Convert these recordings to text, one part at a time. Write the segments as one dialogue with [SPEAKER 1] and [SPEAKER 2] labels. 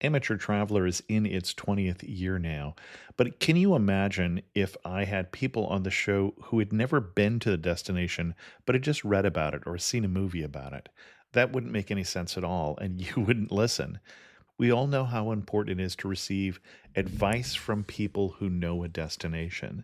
[SPEAKER 1] Amateur Traveler is in its 20th year now, but can you imagine if I had people on the show who had never been to the destination, but had just read about it or seen a movie about it? That wouldn't make any sense at all, and you wouldn't listen. We all know how important it is to receive advice from people who know a destination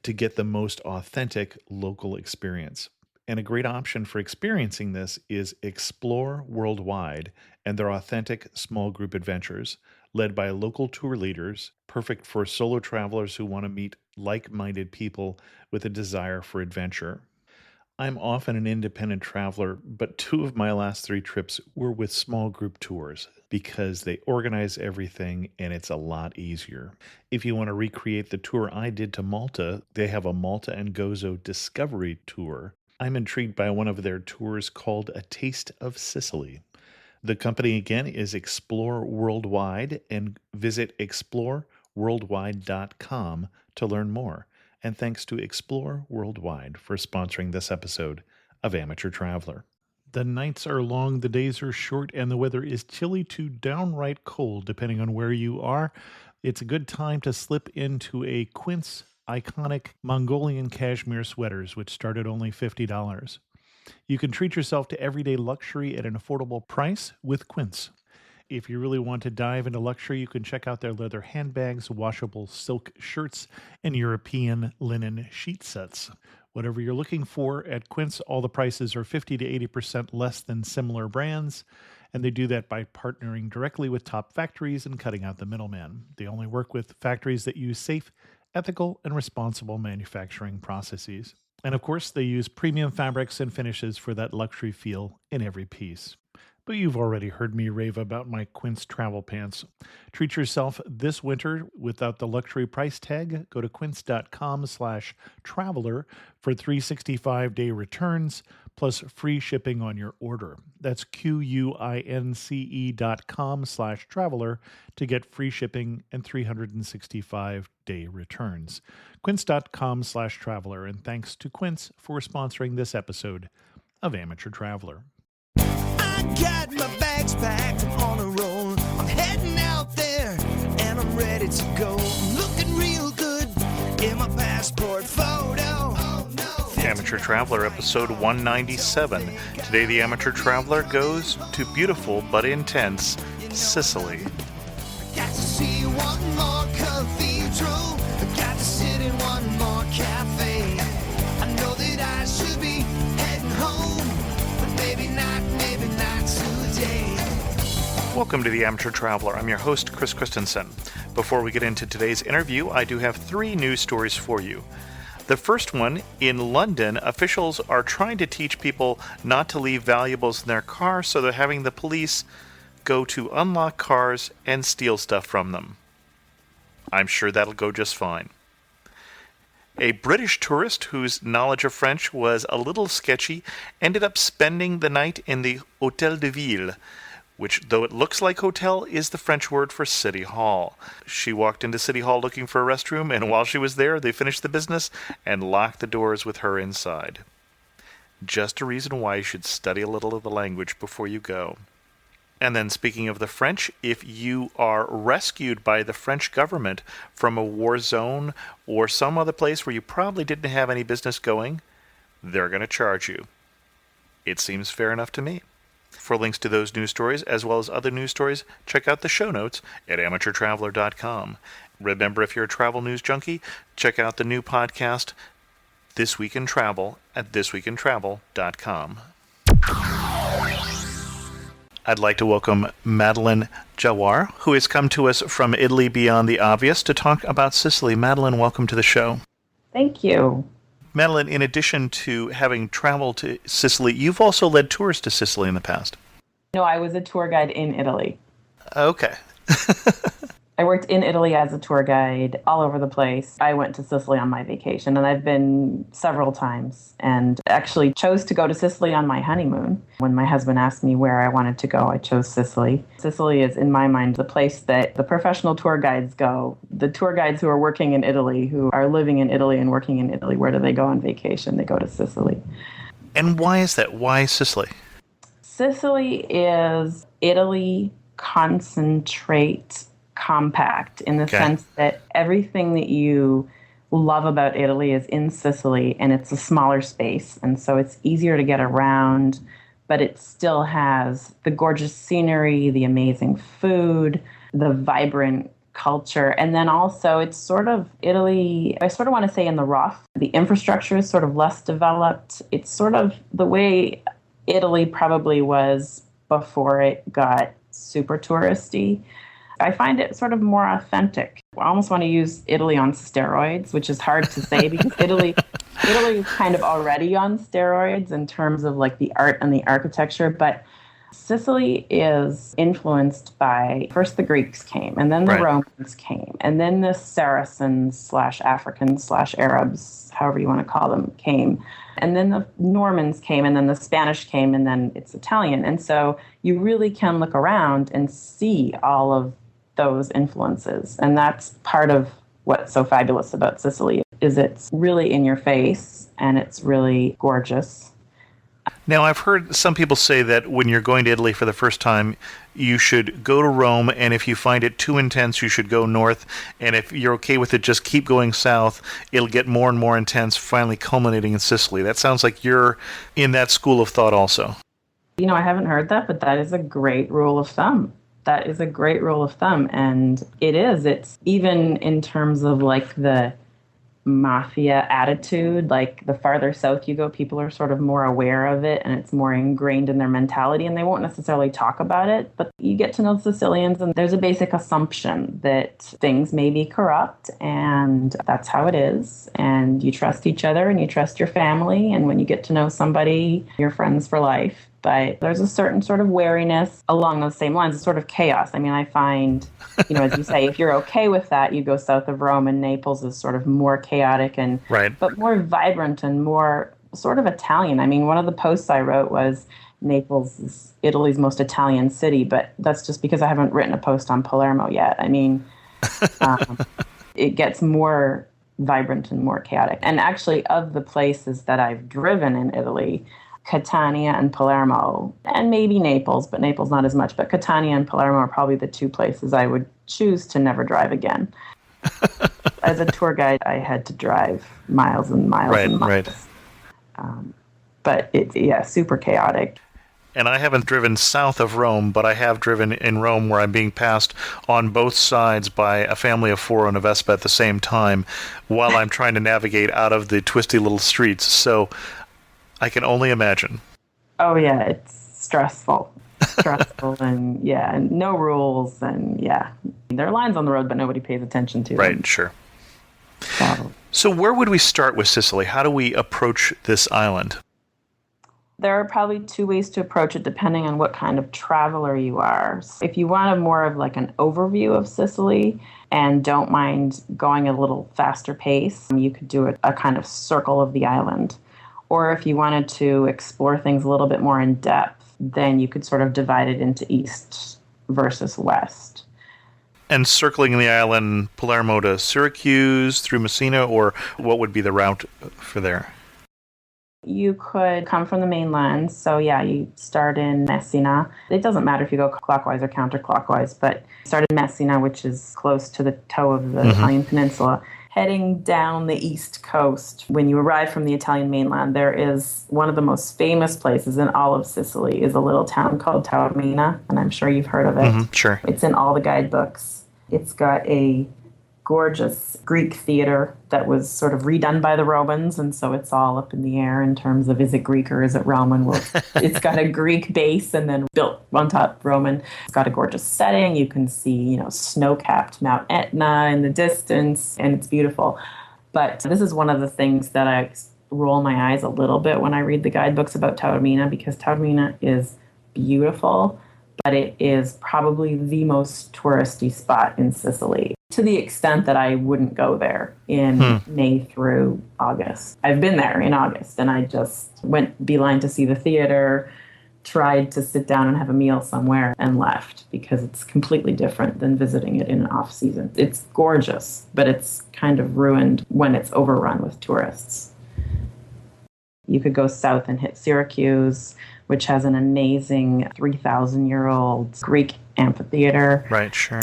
[SPEAKER 1] to get the most authentic local experience. And a great option for experiencing this is Explore Worldwide and their authentic small group adventures, led by local tour leaders, perfect for solo travelers who want to meet like minded people with a desire for adventure. I'm often an independent traveler, but two of my last three trips were with small group tours because they organize everything and it's a lot easier. If you want to recreate the tour I did to Malta, they have a Malta and Gozo Discovery Tour. I'm intrigued by one of their tours called A Taste of Sicily. The company again is Explore Worldwide, and visit exploreworldwide.com to learn more. And thanks to Explore Worldwide for sponsoring this episode of Amateur Traveler. The nights are long, the days are short, and the weather is chilly to downright cold, depending on where you are. It's a good time to slip into a Quince iconic Mongolian cashmere sweaters, which start at only $50. You can treat yourself to everyday luxury at an affordable price with Quince. If you really want to dive into luxury, you can check out their leather handbags, washable silk shirts, and European linen sheet sets. Whatever you're looking for at Quince, all the prices are 50 to 80% less than similar brands, and they do that by partnering directly with top factories and cutting out the middleman. They only work with factories that use safe, ethical, and responsible manufacturing processes. And of course, they use premium fabrics and finishes for that luxury feel in every piece. But you've already heard me rave about my Quince travel pants. Treat yourself this winter without the luxury price tag. Go to quince.com/traveler for 365-day returns plus free shipping on your order. That's QUINCE.com/traveler to get free shipping and 365-day returns. Quince.com/traveler. And thanks to Quince for sponsoring this episode of Amateur Traveler.
[SPEAKER 2] I got my bags packed, I'm on a roll. I'm heading out there, and I'm ready to go. I'm looking real good in my passport photo. Oh, no.
[SPEAKER 1] Amateur Traveler, episode 197. Today, the Amateur Traveler goes to beautiful but intense Sicily.
[SPEAKER 2] Got to see one more cathedral. Got to sit in one more cafe. I know that I should be heading home, but maybe not today.
[SPEAKER 1] Welcome to the Amateur Traveler. I'm your host, Chris Christensen. Before we get into today's interview, I do have three news stories for you. The first one, in London, officials are trying to teach people not to leave valuables in their car, so they're having the police go to unlock cars and steal stuff from them. I'm sure that'll go just fine. A British tourist whose knowledge of French was a little sketchy ended up spending the night in the Hôtel de Ville, which, though it looks like hotel, is the French word for City Hall. She walked into City Hall looking for a restroom, and while she was there, they finished the business and locked the doors with her inside. Just a reason why you should study a little of the language before you go. And then, speaking of the French, if you are rescued by the French government from a war zone or some other place where you probably didn't have any business going, they're going to charge you. It seems fair enough to me. For links to those news stories, as well as other news stories, check out the show notes at amateurtraveler.com. Remember, if you're a travel news junkie, check out the new podcast, This Week in Travel, at thisweekintravel.com. I'd like to welcome Madeline Jhawar, who has come to us from Italy Beyond the Obvious to talk about Sicily. Madeline, welcome to the show.
[SPEAKER 3] Thank you.
[SPEAKER 1] Madeline, in addition to having traveled to Sicily, you've also led tours to Sicily in the past.
[SPEAKER 3] No, I was a tour guide in Italy.
[SPEAKER 1] Okay.
[SPEAKER 3] I worked in Italy as a tour guide all over the place. I went to Sicily on my vacation, and I've been several times, and actually chose to go to Sicily on my honeymoon. When my husband asked me where I wanted to go, I chose Sicily. Sicily is, in my mind, the place that the professional tour guides go. The tour guides who are working in Italy, who are living in Italy and working in Italy, where do they go on vacation? They go to Sicily.
[SPEAKER 1] And why is that? Why Sicily?
[SPEAKER 3] Sicily is Italy concentrate compact in the sense that everything that you love about Italy is in Sicily, and it's a smaller space, and so it's easier to get around, but it still has the gorgeous scenery, the amazing food, the vibrant culture, and then also it's sort of Italy, I sort of want to say in the rough. The infrastructure is sort of less developed. It's sort of the way Italy probably was before it got super touristy. I find it sort of more authentic. I almost want to use Italy on steroids, which is hard to say because Italy is kind of already on steroids in terms of like the art and the architecture, but Sicily is influenced by, first the Greeks came, and then the Romans came, and then the Saracens / Africans / Arabs, however you want to call them, came. And then the Normans came, and then the Spanish came, and then it's Italian. And so you really can look around and see all of those influences. And that's part of what's so fabulous about Sicily, is it's really in your face, and it's really gorgeous.
[SPEAKER 1] Now, I've heard some people say that when you're going to Italy for the first time, you should go to Rome, and if you find it too intense, you should go north, and if you're okay with it, just keep going south. It'll get more and more intense, finally culminating in Sicily. That sounds like you're in that school of thought also.
[SPEAKER 3] You know, I haven't heard that, but that is a great rule of thumb. That is a great rule of thumb, and it is. It's even in terms of like the mafia attitude, like the farther south you go, people are sort of more aware of it, and it's more ingrained in their mentality, and they won't necessarily talk about it, but you get to know Sicilians, and there's a basic assumption that things may be corrupt, and that's how it is, and you trust each other, and you trust your family, and when you get to know somebody, you're friends for life. But there's a certain sort of wariness along those same lines. It's sort of chaos. I mean, I find, you know, as you say, if you're okay with that, you go south of Rome, and Naples is sort of more chaotic and but more vibrant and more sort of Italian. I mean, one of the posts I wrote was Naples is Italy's most Italian city, but that's just because I haven't written a post on Palermo yet. I mean, it gets more vibrant and more chaotic. And actually, of the places that I've driven in Italy, Catania and Palermo, and maybe Naples, but Naples not as much, but Catania and Palermo are probably the two places I would choose to never drive again. As a tour guide, I had to drive miles and miles and miles. But it's, super chaotic.
[SPEAKER 1] And I haven't driven south of Rome, but I have driven in Rome where I'm being passed on both sides by a family of four on a Vespa at the same time while I'm trying to navigate out of the twisty little streets. So I can only imagine.
[SPEAKER 3] Oh, yeah, it's stressful. And and no rules, and there are lines on the road, but nobody pays attention to them.
[SPEAKER 1] Right, sure. So where would we start with Sicily? How do we approach this island?
[SPEAKER 3] There are probably two ways to approach it depending on what kind of traveler you are. So if you want more of like an overview of Sicily and don't mind going a little faster pace, you could do a kind of circle of the island. Or if you wanted to explore things a little bit more in depth, then you could sort of divide it into east versus west.
[SPEAKER 1] And circling the island, Palermo to Syracuse, through Messina, or what would be the route for there?
[SPEAKER 3] You could come from the mainland. So you start in Messina. It doesn't matter if you go clockwise or counterclockwise, but start in Messina, which is close to the toe of the Italian peninsula. Heading down the east coast, when you arrive from the Italian mainland, there is one of the most famous places in all of Sicily is a little town called Taormina, and I'm sure you've heard of it.
[SPEAKER 1] Sure.
[SPEAKER 3] It's in all the guidebooks. It's got a gorgeous Greek theater that was sort of redone by the Romans, and so it's all up in the air in terms of is it Greek or is it Roman? Well, it's got a Greek base and then built on top Roman. It's got a gorgeous setting. You can see, snow-capped Mount Etna in the distance, and it's beautiful. But this is one of the things that I roll my eyes a little bit when I read the guidebooks about Taormina, because Taormina is beautiful, but it is probably the most touristy spot in Sicily, to the extent that I wouldn't go there in May through August. I've been there in August, and I just went beeline to see the theater, tried to sit down and have a meal somewhere, and left, because it's completely different than visiting it in an off-season. It's gorgeous, but it's kind of ruined when it's overrun with tourists. You could go south and hit Syracuse, which has an amazing 3,000-year-old Greek amphitheater.
[SPEAKER 1] Right, sure.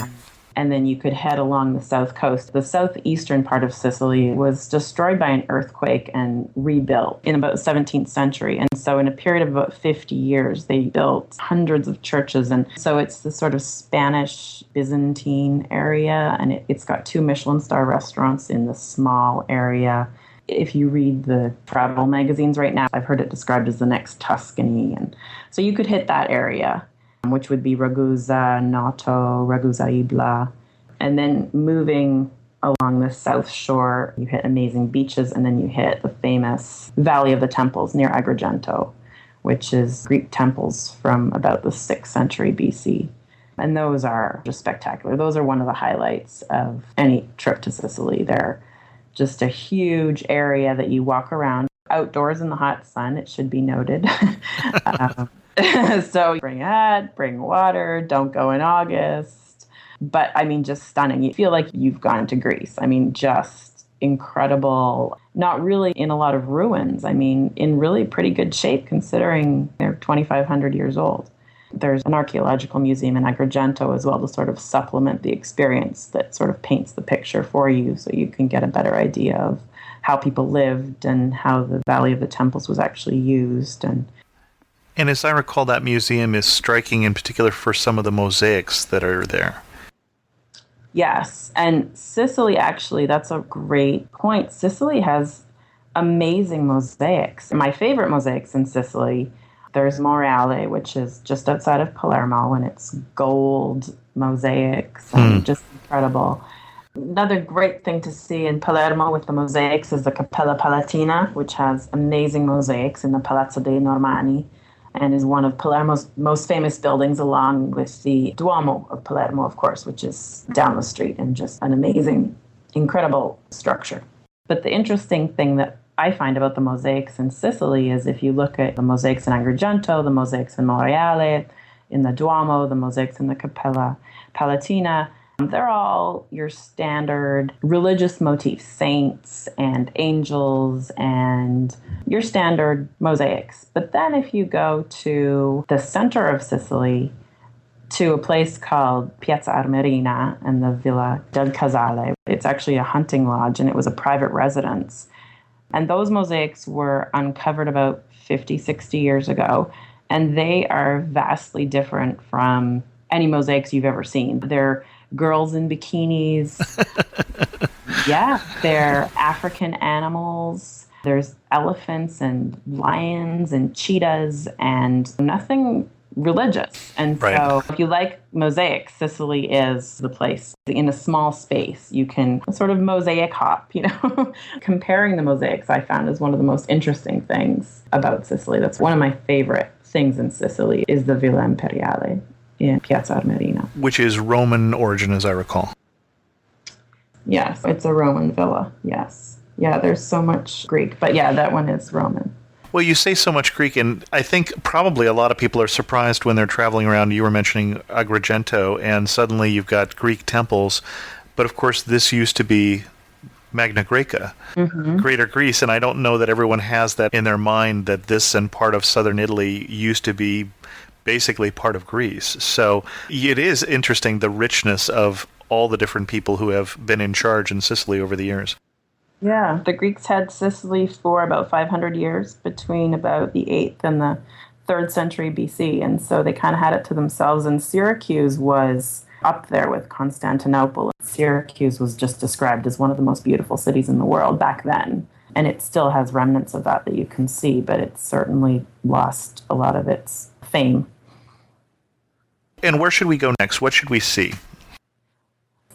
[SPEAKER 3] And then you could head along the south coast. The southeastern part of Sicily was destroyed by an earthquake and rebuilt in about the 17th century. And so in a period of about 50 years, they built hundreds of churches. And so it's the sort of Spanish Byzantine area, and it's got 2 Michelin star restaurants in the small area. If you read the travel magazines right now, I've heard it described as the next Tuscany. And so you could hit that area, which would be Ragusa, Noto, Ragusa Ibla. And then moving along the south shore, you hit amazing beaches, and then you hit the famous Valley of the Temples near Agrigento, which is Greek temples from about the 6th century BC. And those are just spectacular. Those are one of the highlights of any trip to Sicily. They're just a huge area that you walk around outdoors in the hot sun, it should be noted. So bring a hat, bring water, don't go in August. But I mean, just stunning. You feel like you've gone to Greece. I mean, just incredible. Not really in a lot of ruins. I mean, in really pretty good shape considering they're 2,500 years old. There's an archaeological museum in Agrigento as well to sort of supplement the experience that sort of paints the picture for you so you can get a better idea of how people lived and how the Valley of the Temples was actually used.
[SPEAKER 1] And as I recall, that museum is striking in particular for some of the mosaics that are there.
[SPEAKER 3] Yes, and Sicily, actually, that's a great point. Sicily has amazing mosaics. My favorite mosaics in Sicily, there's Monreale, which is just outside of Palermo, and it's gold mosaics and just incredible. Another great thing to see in Palermo with the mosaics is the Cappella Palatina, which has amazing mosaics in the Palazzo dei Normanni, and is one of Palermo's most famous buildings, along with the Duomo of Palermo, of course, which is down the street, and just an amazing, incredible structure. But the interesting thing that I find about the mosaics in Sicily is if you look at the mosaics in Agrigento, the mosaics in Monreale, in the Duomo, the mosaics in the Cappella Palatina, they're all your standard religious motifs, saints and angels and your standard mosaics. But then if you go to the center of Sicily, to a place called Piazza Armerina and the Villa del Casale, it's actually a hunting lodge and it was a private residence. And those mosaics were uncovered about 50, 60 years ago, and they are vastly different from any mosaics you've ever seen. They're girls in bikinis. Yeah, they're African animals. There's elephants and lions and cheetahs and nothing religious. And
[SPEAKER 1] right.
[SPEAKER 3] So if you like mosaics, Sicily is the place. In a small space, you can sort of mosaic hop, Comparing the mosaics, I found, is one of the most interesting things about Sicily. That's one of my favorite things in Sicily is the Villa Imperiale in Piazza Armerina.
[SPEAKER 1] Which is Roman origin, as I recall.
[SPEAKER 3] Yes, it's a Roman villa, yes. Yeah, there's so much Greek, but yeah, that one is Roman.
[SPEAKER 1] Well, you say so much Greek, and I think probably a lot of people are surprised when they're traveling around. You were mentioning Agrigento, and suddenly you've got Greek temples. But of course, this used to be Magna Graeca, Greater Greece, and I don't know that everyone has that in their mind that this and part of southern Italy used to be basically part of Greece. So it is interesting, the richness of all the different people who have been in charge in Sicily over the years.
[SPEAKER 3] Yeah, the Greeks had Sicily for about 500 years, between about the 8th and the 3rd century BC, and so they kind of had it to themselves, and Syracuse was up there with Constantinople. Syracuse was just described as one of the most beautiful cities in the world back then, and it still has remnants of that you can see, but it's certainly lost a lot of its fame.
[SPEAKER 1] And where should we go next? What should we see?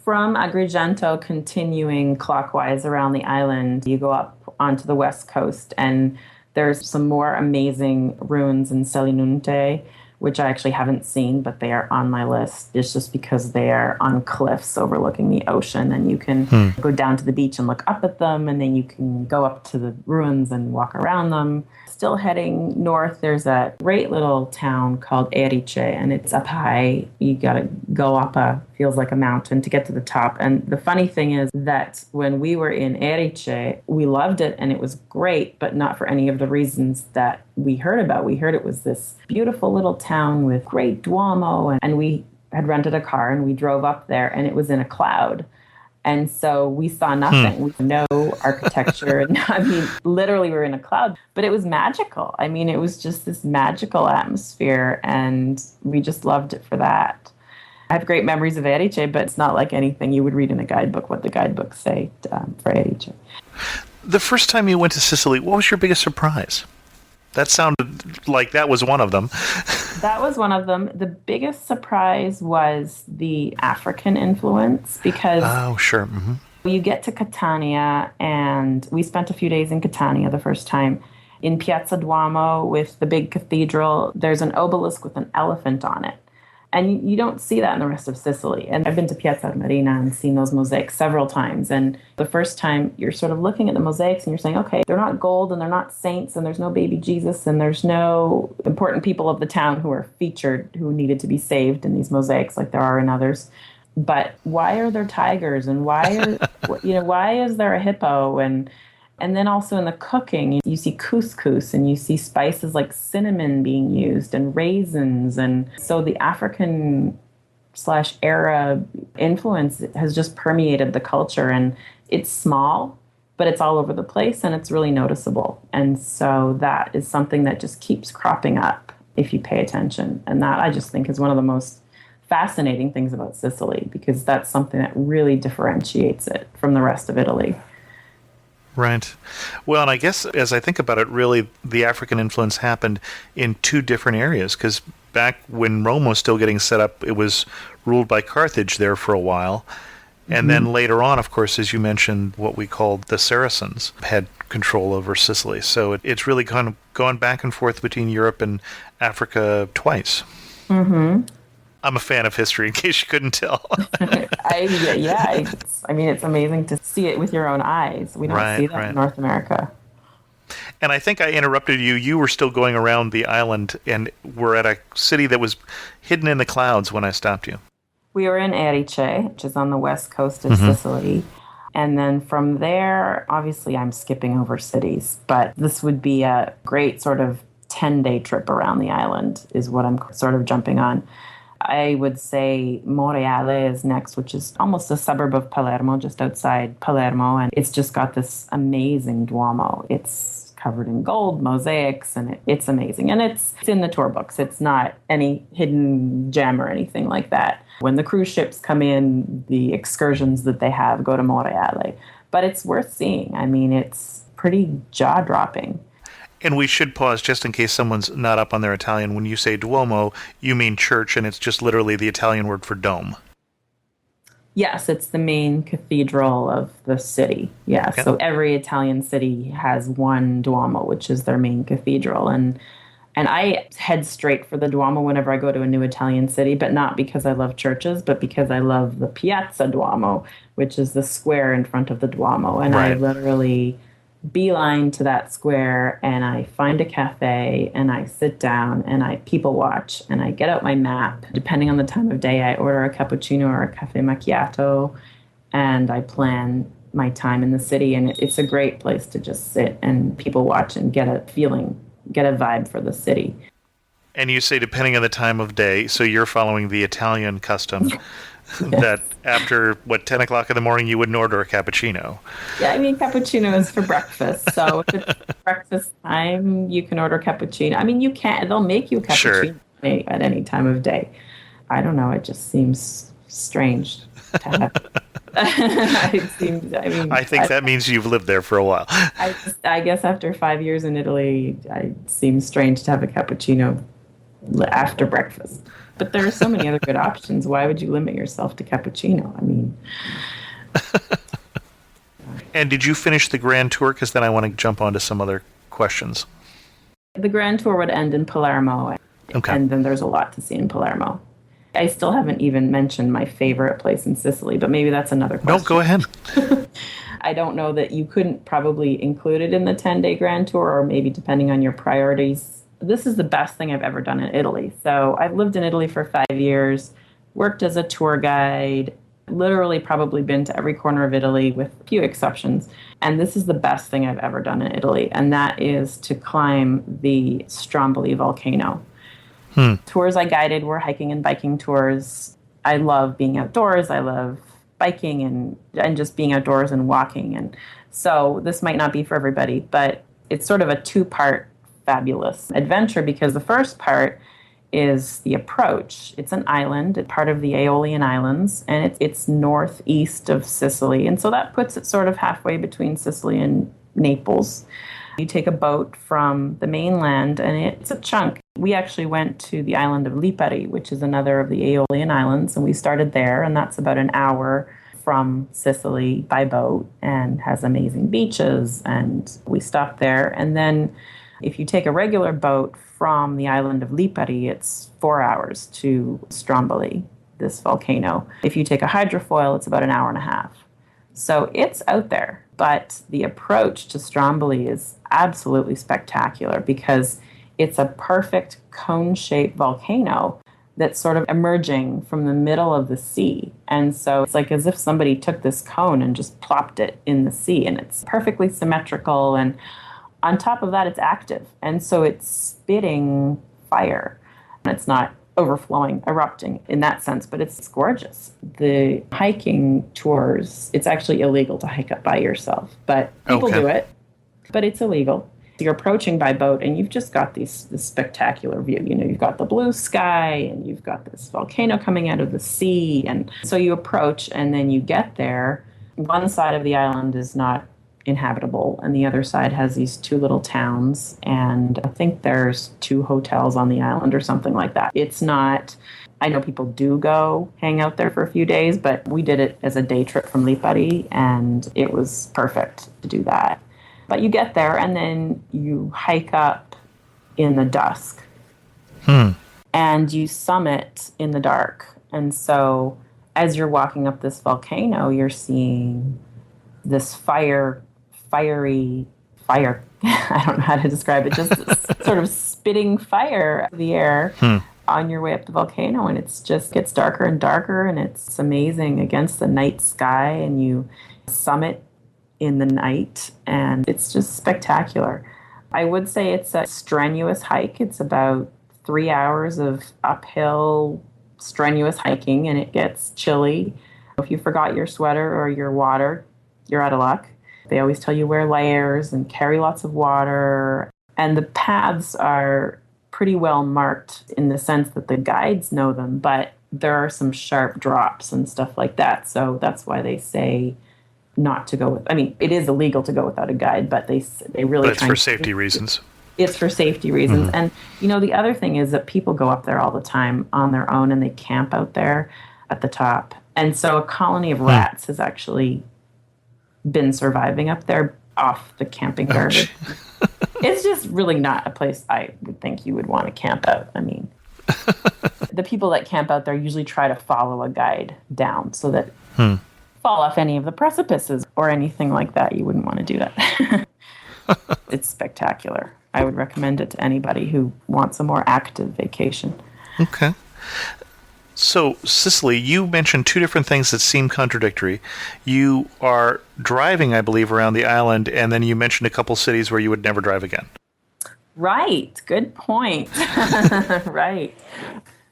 [SPEAKER 3] From Agrigento, continuing clockwise around the island, you go up onto the west coast, and there's some more amazing ruins in Selinunte, which I actually haven't seen, but they are on my list. It's just because they are on cliffs overlooking the ocean, and you can go down to the beach and look up at them, and then you can go up to the ruins and walk around them. Still heading north, there's a great little town called Erice, and it's up high. You gotta go up feels like a mountain to get to the top. And the funny thing is that when we were in Erice, we loved it and it was great, but not for any of the reasons that we heard about. We heard it was this beautiful little town with great Duomo, and we had rented a car and we drove up there, and it was in a cloud. And so we saw nothing. We no architecture. And I mean, literally, we were in a cloud, but it was magical. I mean, it was just this magical atmosphere, and we just loved it for that. I have great memories of Erice, but it's not like anything you would read in a guidebook, what the guidebooks say for Erice.
[SPEAKER 1] The first time you went to Sicily, what was your biggest surprise? That sounded like that was one of them.
[SPEAKER 3] That was one of them. The biggest surprise was the African influence because
[SPEAKER 1] oh, sure. Mm-hmm.
[SPEAKER 3] you get to Catania, and we spent a few days in Catania the first time. In Piazza Duomo with the big cathedral, there's an obelisk with an elephant on it. And you don't see that in the rest of Sicily. And I've been to Piazza Armerina and seen those mosaics several times. And the first time you're sort of looking at the mosaics and you're saying, okay, they're not gold and they're not saints and there's no baby Jesus and there's no important people of the town who are featured who needed to be saved in these mosaics like there are in others. But why are there tigers and why is there a hippo? And then also in the cooking, you see couscous and you see spices like cinnamon being used and raisins. And so the African/Arab influence has just permeated the culture. And it's small, but it's all over the place and it's really noticeable. And so that is something that just keeps cropping up if you pay attention. And that I just think is one of the most fascinating things about Sicily, because that's something that really differentiates it from the rest of Italy.
[SPEAKER 1] Right. Well, and I guess as I think about it, really, the African influence happened in two different areas, because back when Rome was still getting set up, it was ruled by Carthage there for a while. And then later on, of course, as you mentioned, what we called the Saracens had control over Sicily. So it's really kind of gone back and forth between Europe and Africa twice. Mm-hmm. I'm a fan of history, in case you couldn't tell.
[SPEAKER 3] I mean, it's amazing to see it with your own eyes. We don't see that in North America.
[SPEAKER 1] And I think I interrupted you. You were still going around the island and were at a city that was hidden in the clouds when I stopped you.
[SPEAKER 3] We were in Erice, which is on the west coast of Sicily. And then from there, obviously I'm skipping over cities, but this would be a great sort of 10-day trip around the island is what I'm sort of jumping on. I would say Monreale is next, which is almost a suburb of Palermo, just outside Palermo. And it's just got this amazing Duomo. It's covered in gold, mosaics, and it's amazing. And it's in the tour books. It's not any hidden gem or anything like that. When the cruise ships come in, the excursions that they have go to Monreale. But it's worth seeing. I mean, it's pretty jaw-dropping.
[SPEAKER 1] And we should pause just in case someone's not up on their Italian. When you say Duomo, you mean church, and it's just literally the Italian word for dome.
[SPEAKER 3] Yes, it's the main cathedral of the city. Yeah, okay. So every Italian city has one Duomo, which is their main cathedral. And I head straight for the Duomo whenever I go to a new Italian city, but not because I love churches, but because I love the Piazza Duomo, which is the square in front of the Duomo. And I literally beeline to that square, and I find a cafe, and I sit down, and I people watch, and I get out my map. Depending on the time of day, I order a cappuccino or a cafe macchiato, and I plan my time in the city. And it's a great place to just sit and people watch and get a feeling, get a vibe for the city. And
[SPEAKER 1] you say depending on the time of day, so you're following the Italian custom. That after, 10 o'clock in the morning, you wouldn't order a cappuccino.
[SPEAKER 3] Yeah, I mean, cappuccino is for breakfast. So if it's breakfast time, you can order cappuccino. I mean, you can't. They'll make you a cappuccino at any time of day. I don't know. It just seems strange to have. I
[SPEAKER 1] think that means you've lived there for a while.
[SPEAKER 3] I guess after 5 years in Italy, it seems strange to have a cappuccino after breakfast. But there are so many other good options. Why would you limit yourself to cappuccino? I mean...
[SPEAKER 1] And did you finish the Grand Tour? Because then I want to jump on to some other questions.
[SPEAKER 3] The Grand Tour would end in Palermo. Okay. And then there's a lot to see in Palermo. I still haven't even mentioned my favorite place in Sicily, but maybe that's another question.
[SPEAKER 1] No, go ahead.
[SPEAKER 3] I don't know that you couldn't probably include it in the 10-day Grand Tour, or maybe depending on your priorities. This is the best thing I've ever done in Italy. So I've lived in Italy for 5 years, worked as a tour guide, Literally probably been to every corner of Italy with a few exceptions. And this is the best thing I've ever done in Italy, and that is to climb the Stromboli volcano. Tours I guided were hiking and biking tours. I love being outdoors. I love biking and just being outdoors and walking. And so this might not be for everybody, but it's sort of a two-part fabulous adventure, because the first part is the approach. It's an island, it's part of the Aeolian Islands, and it's northeast of Sicily. And so that puts it sort of halfway between Sicily and Naples. You take a boat from the mainland, and it's a chunk. We actually went to the island of Lipari, which is another of the Aeolian Islands, and we started there, and that's about an hour from Sicily by boat and has amazing beaches, and we stopped there. And then if you take a regular boat from the island of Lipari, it's 4 hours to Stromboli, this volcano. If you take a hydrofoil, it's about an hour and a half. So it's out there, but the approach to Stromboli is absolutely spectacular because it's a perfect cone-shaped volcano that's sort of emerging from the middle of the sea. And so it's like as if somebody took this cone and just plopped it in the sea, and it's perfectly symmetrical, and on top of that, it's active. And so it's spitting fire. And it's not overflowing, erupting in that sense, but it's gorgeous. The hiking tours, it's actually illegal to hike up by yourself, but people do it, but it's illegal. You're approaching by boat, and you've just got this spectacular view. You know, you've got the blue sky, and you've got this volcano coming out of the sea. And so you approach, and then you get there. One side of the island is not inhabitable, and the other side has these two little towns, and I think there's 2 hotels on the island or something like that. It's not, I know people do go hang out there for a few days, but we did it as a day trip from Lipari, and it was perfect to do that. But you get there, and then you hike up in the dusk, and you summit in the dark. And so as you're walking up this volcano, you're seeing this fiery fire. I don't know how to describe it. Just sort of spitting fire out of the air on your way up the volcano. And it's just gets darker and darker, and it's amazing against the night sky. And you summit in the night, and it's just spectacular. I would say it's a strenuous hike. It's about 3 hours of uphill, strenuous hiking, and it gets chilly. If you forgot your sweater or your water, you're out of luck. They always tell you wear layers and carry lots of water. And the paths are pretty well marked in the sense that the guides know them, but there are some sharp drops and stuff like that. So that's why they say not to go with, I mean, it is illegal to go without a guide, but they really. But
[SPEAKER 1] it's for safety reasons.
[SPEAKER 3] It's for safety reasons. And, you know, the other thing is that people go up there all the time on their own, and they camp out there at the top. And so a colony of rats has actually been surviving up there off the camping garbage. It's just really not a place I would think you would want to camp out. I mean, the people that camp out there usually try to follow a guide down so that fall off any of the precipices or anything like that. You wouldn't want to do that. It's spectacular. I would recommend it to anybody who wants a more active vacation.
[SPEAKER 1] Okay. So, Sicily, you mentioned 2 different things that seem contradictory. You are driving, I believe, around the island, and then you mentioned a couple cities where you would never drive again. Right.
[SPEAKER 3] Good point. Right.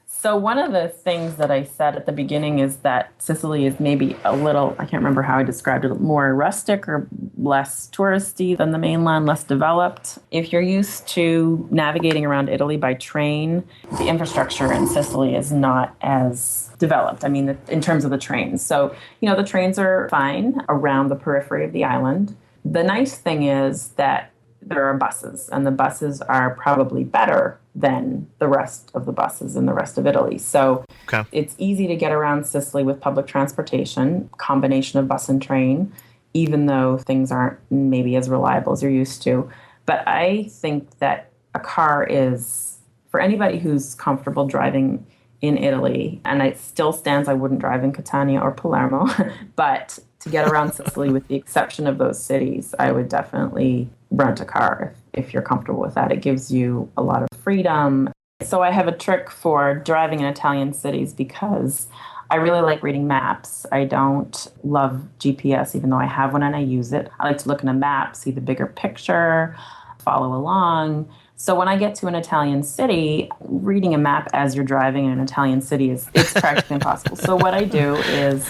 [SPEAKER 3] So one of the things that I said at the beginning is that Sicily is maybe a little, I can't remember how I described it, more rustic or less touristy than the mainland, less developed. If you're used to navigating around Italy by train, the infrastructure in Sicily is not as developed. I mean, in terms of the trains. So, you know, the trains are fine around the periphery of the island. The nice thing is that there are buses, and the buses are probably better than the rest of the buses in the rest of Italy. So It's easy to get around Sicily with public transportation, combination of bus and train, even though things aren't maybe as reliable as you're used to. But I think that a car is, for anybody who's comfortable driving in Italy, and it still stands, I wouldn't drive in Catania or Palermo, but to get around Sicily, with the exception of those cities, I would definitely rent a car if you're comfortable with that. It gives you a lot of freedom. So I have a trick for driving in Italian cities because I really like reading maps. I don't love GPS, even though I have one and I use it. I like to look in a map, see the bigger picture, follow along. So when I get to an Italian city, reading a map as you're driving in an Italian city it's practically impossible. So what I do is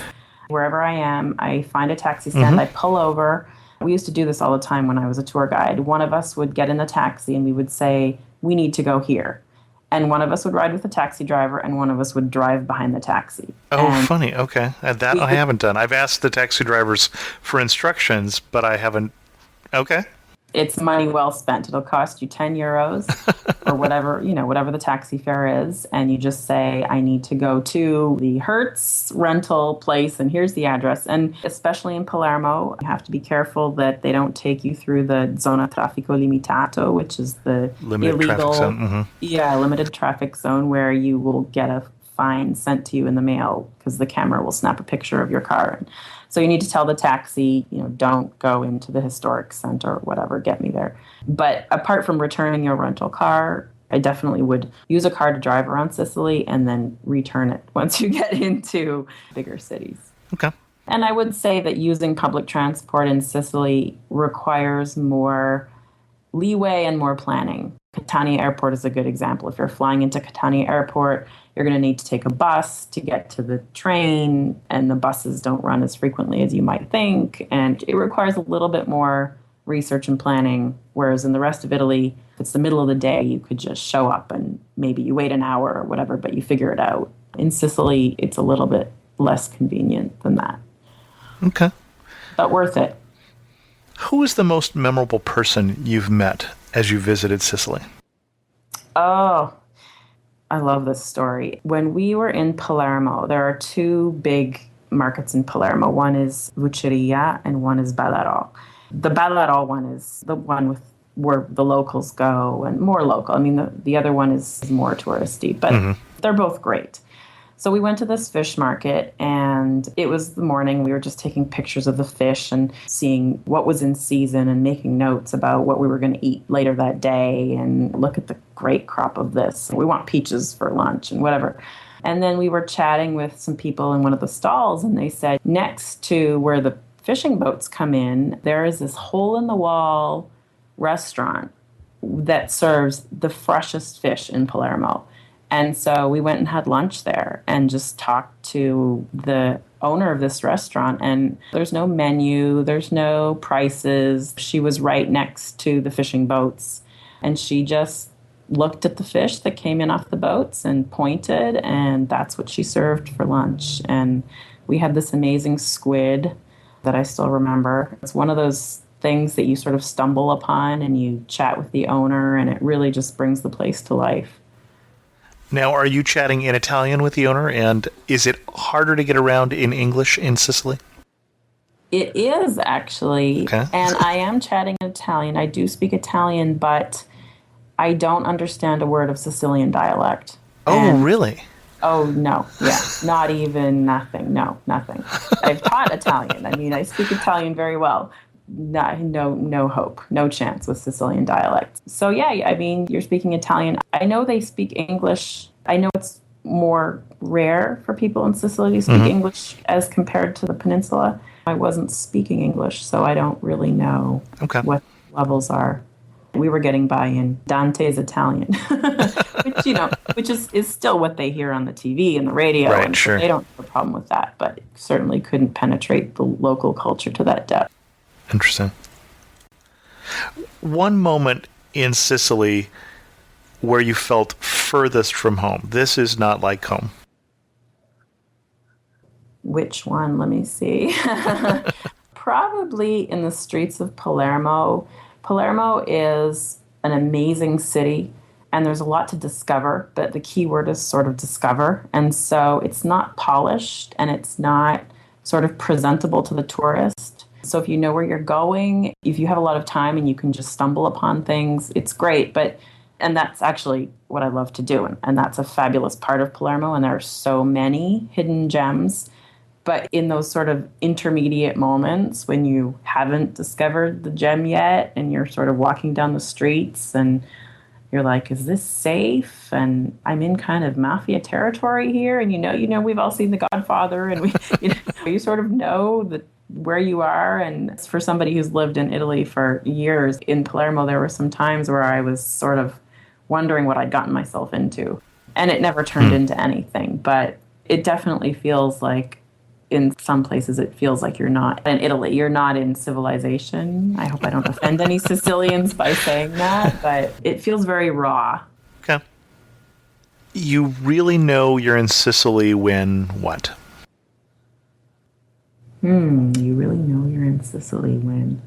[SPEAKER 3] wherever I am, I find a taxi stand, I pull over. We used to do this all the time when I was a tour guide. One of us would get in the taxi and we would say, we need to go here. And one of us would ride with the taxi driver and one of us would drive behind the taxi.
[SPEAKER 1] Oh,
[SPEAKER 3] and
[SPEAKER 1] funny. Okay. That I haven't done. I've asked the taxi drivers for instructions, but I haven't. Okay.
[SPEAKER 3] It's money well spent. It'll cost you 10 euros or whatever the taxi fare is. And you just say, I need to go to the Hertz rental place and here's the address. And especially in Palermo, you have to be careful that they don't take you through the zona traffico limitato, which is the
[SPEAKER 1] Limited
[SPEAKER 3] illegal,
[SPEAKER 1] traffic zone.
[SPEAKER 3] limited traffic zone where you will get a fine sent to you in the mail because the camera will snap a picture of your car. And so you need to tell the taxi, don't go into the historic center or whatever, get me there. But apart from returning your rental car, I definitely would use a car to drive around Sicily and then return it once you get into bigger cities.
[SPEAKER 1] Okay.
[SPEAKER 3] And I would say that using public transport in Sicily requires more leeway and more planning. Catania Airport is a good example. If you're flying into Catania Airport, you're going to need to take a bus to get to the train, and the buses don't run as frequently as you might think, and it requires a little bit more research and planning, whereas in the rest of Italy, if it's the middle of the day, you could just show up and maybe you wait an hour or whatever, but you figure it out. In Sicily, it's a little bit less convenient than that.
[SPEAKER 1] Okay.
[SPEAKER 3] But worth it.
[SPEAKER 1] Who is the most memorable person you've met as you visited Sicily?
[SPEAKER 3] Oh, I love this story. When we were in Palermo, there are two big markets in Palermo. One is Vucceria and one is Ballarò. The Ballarò one is the one where the locals go and more local. I mean, the other one is more touristy, but they're both great. So we went to this fish market, and it was the morning. We were just taking pictures of the fish and seeing what was in season and making notes about what we were going to eat later that day and look at the great crop of this. We want peaches for lunch and whatever. And then we were chatting with some people in one of the stalls, and they said next to where the fishing boats come in, there is this hole-in-the-wall restaurant that serves the freshest fish in Palermo. And so we went and had lunch there and just talked to the owner of this restaurant. And there's no menu, there's no prices. She was right next to the fishing boats. And she just looked at the fish that came in off the boats and pointed. And that's what she served for lunch. And we had this amazing squid that I still remember. It's one of those things that you sort of stumble upon and you chat with the owner. And it really just brings the place to life.
[SPEAKER 1] Now, are you chatting in Italian with the owner, and is it harder to get around in English in Sicily?
[SPEAKER 3] It is, actually.
[SPEAKER 1] Okay.
[SPEAKER 3] And I am chatting in Italian. I do speak Italian, but I don't understand a word of Sicilian dialect.
[SPEAKER 1] Oh, really?
[SPEAKER 3] Oh, no. Yeah. Not even nothing. No, nothing. I've taught Italian. I mean, I speak Italian very well. No hope, no chance with Sicilian dialect. So yeah, I mean, you're speaking Italian. I know they speak English. I know it's more rare for people in Sicily to speak English as compared to the peninsula. I wasn't speaking English, so I don't really know what levels are. We were getting by in Dante's Italian, which is still what they hear on the TV and the radio.
[SPEAKER 1] Right,
[SPEAKER 3] and
[SPEAKER 1] sure.
[SPEAKER 3] So they don't have a problem with that, but certainly couldn't penetrate the local culture to that depth.
[SPEAKER 1] Interesting. One moment in Sicily where you felt furthest from home. This is not like home.
[SPEAKER 3] Which one? Let me see. Probably in the streets of Palermo. Palermo is an amazing city, and there's a lot to discover, but the key word is sort of discover. And so it's not polished, and it's not sort of presentable to the tourist. So if you know where you're going, if you have a lot of time and you can just stumble upon things, it's great. And that's actually what I love to do. And that's a fabulous part of Palermo. And there are so many hidden gems. But in those sort of intermediate moments when you haven't discovered the gem yet and you're sort of walking down the streets and you're like, is this safe? And I'm in kind of mafia territory here. And we've all seen The Godfather, and you sort of know where you are. And for somebody who's lived in Italy for years, in Palermo, there were some times where I was sort of wondering what I'd gotten myself into. And it never turned into anything. But it definitely feels like, in some places, it feels like you're not in Italy. You're not in civilization. I hope I don't offend any Sicilians by saying that, but it feels very raw.
[SPEAKER 1] Okay. You really know you're in Sicily when what?
[SPEAKER 3] You really know you're in Sicily when...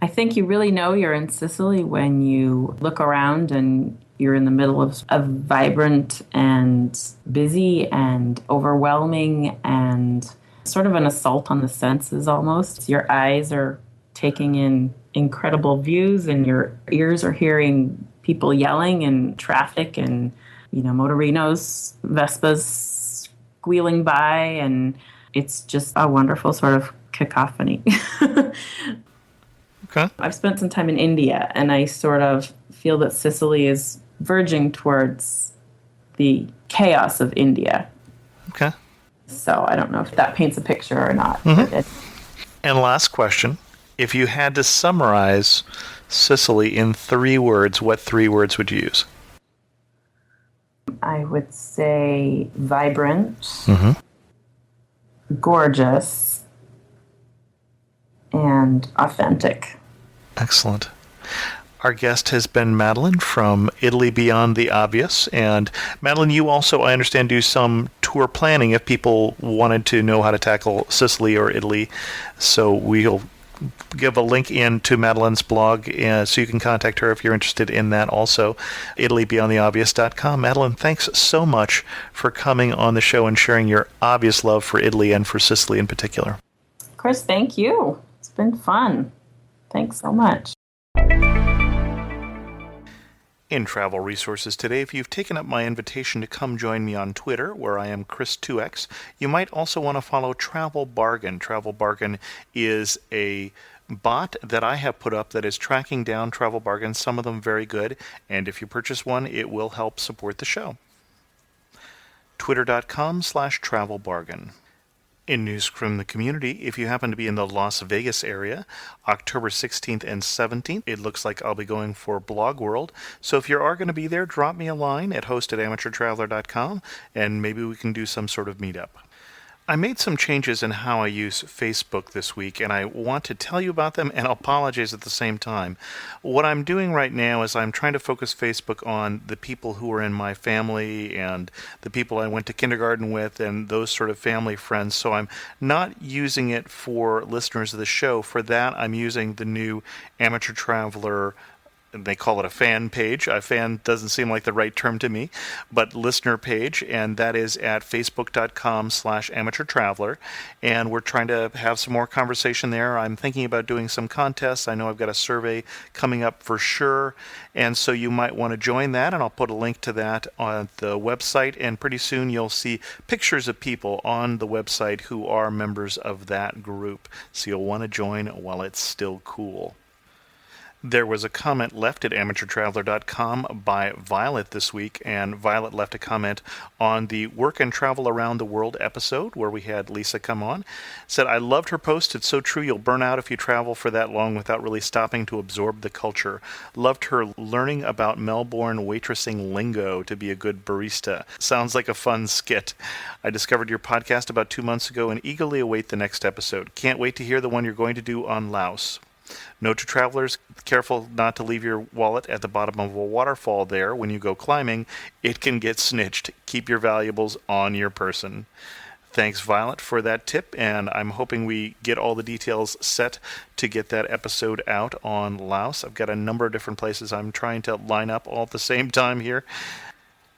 [SPEAKER 3] I think you really know you're in Sicily when you look around and you're in the middle of a vibrant and busy and overwhelming and sort of an assault on the senses almost. Your eyes are taking in incredible views and your ears are hearing people yelling and traffic and, motorinos, Vespas squealing by, and it's just a wonderful sort of cacophony.
[SPEAKER 1] Okay.
[SPEAKER 3] I've spent some time in India, and I sort of feel that Sicily is verging towards the chaos of India.
[SPEAKER 1] Okay.
[SPEAKER 3] So I don't know if that paints a picture or not.
[SPEAKER 1] And last question. If you had to summarize Sicily in 3 words, what 3 words would you use?
[SPEAKER 3] I would say vibrant, gorgeous, and authentic.
[SPEAKER 1] Excellent. Our guest has been Madeline from Italy Beyond the Obvious. And Madeline, you also, I understand, do some tour planning if people wanted to know how to tackle Sicily or Italy. So we'll give a link in to Madeline's blog so you can contact her if you're interested in that also, ItalyBeyondTheObvious.com. Madeline, thanks so much for coming on the show and sharing your obvious love for Italy and for Sicily in particular.
[SPEAKER 3] Chris, thank you. It's been fun. Thanks so much.
[SPEAKER 1] In Travel Resources today, if you've taken up my invitation to come join me on Twitter, where I am Chris2X, you might also want to follow Travel Bargain. Travel Bargain is a bot that I have put up that is tracking down travel bargains, some of them very good, and if you purchase one, it will help support the show. Twitter.com/travelbargain. In news from the community, if you happen to be in the Las Vegas area, October 16th and 17th, it looks like I'll be going for Blog World. So if you are going to be there, drop me a line at host@amateurtraveler.com, and maybe we can do some sort of meetup. I made some changes in how I use Facebook this week, and I want to tell you about them and apologize at the same time. What I'm doing right now is I'm trying to focus Facebook on the people who are in my family and the people I went to kindergarten with and those sort of family friends, so I'm not using it for listeners of the show. For that, I'm using the new Amateur Traveler, they call it a fan page. A fan doesn't seem like the right term to me, but listener page, and that is at facebook.com/amateurtraveler, and we're trying to have some more conversation there. I'm thinking about doing some contests. I know I've got a survey coming up for sure, and so you might want to join that, and I'll put a link to that on the website, and pretty soon you'll see pictures of people on the website who are members of that group, so you'll want to join while it's still cool. There was a comment left at amateurtraveler.com by Violet this week, and Violet left a comment on the Work and Travel Around the World episode where we had Lisa come on. Said, I loved her post. It's so true. You'll burn out if you travel for that long without really stopping to absorb the culture. Loved her learning about Melbourne waitressing lingo to be a good barista. Sounds like a fun skit. I discovered your podcast about 2 months ago and eagerly await the next episode. Can't wait to hear the one you're going to do on Laos. Note to travelers, careful not to leave your wallet at the bottom of a waterfall there when you go climbing. It can get snitched. Keep your valuables on your person. Thanks, Violet, for that tip, and I'm hoping we get all the details set to get that episode out on Laos. I've got a number of different places I'm trying to line up all at the same time here.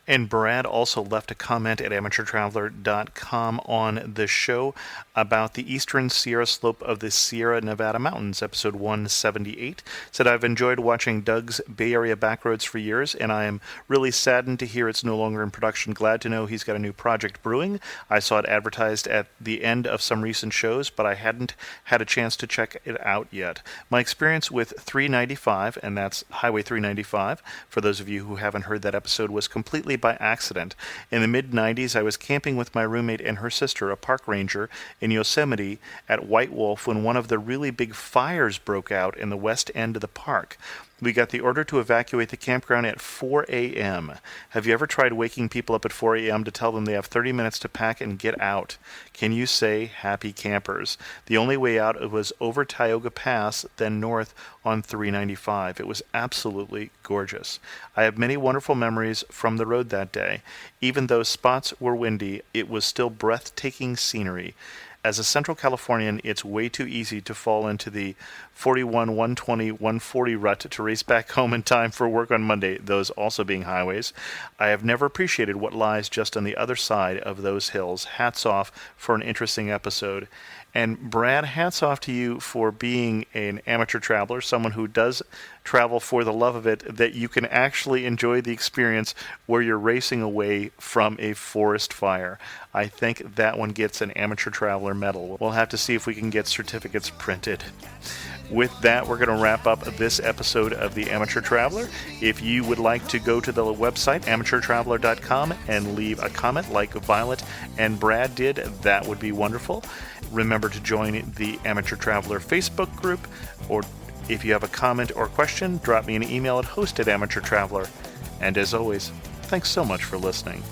[SPEAKER 1] And Brad also left a comment at amateurtraveler.com on the show about the eastern Sierra slope of the Sierra Nevada Mountains, episode 178. Said, I've enjoyed watching Doug's Bay Area Backroads for years, and I am really saddened to hear it's no longer in production. Glad to know he's got a new project brewing. I saw it advertised at the end of some recent shows, but I hadn't had a chance to check it out yet. My experience with 395, and that's Highway 395, for those of you who haven't heard that episode, was completely by accident. In the mid-90s, I was camping with my roommate and her sister, a park ranger, in Yosemite at White Wolf when one of the really big fires broke out in the west end of the park. We got the order to evacuate the campground at 4 a.m. Have you ever tried waking people up at 4 a.m. to tell them they have 30 minutes to pack and get out? Can you say happy campers? The only way out was over Tioga Pass, then north on 395. It was absolutely gorgeous. I have many wonderful memories from the road that day. Even though spots were windy, it was still breathtaking scenery. As a Central Californian, it's way too easy to fall into the 41, 120, 140 rut to race back home in time for work on Monday, those also being highways. I have never appreciated what lies just on the other side of those hills. Hats off for an interesting episode. And Brad, hats off to you for being an amateur traveler, someone who does travel for the love of it, that you can actually enjoy the experience where you're racing away from a forest fire. I think that one gets an amateur traveler medal. We'll have to see if we can get certificates printed. With that, we're going to wrap up this episode of The Amateur Traveler. If you would like to go to the website, amateurtraveler.com, and leave a comment like Violet and Brad did, that would be wonderful. Remember to join the Amateur Traveler Facebook group, or if you have a comment or question, drop me an email at host@amateurtraveler. And as always, thanks so much for listening.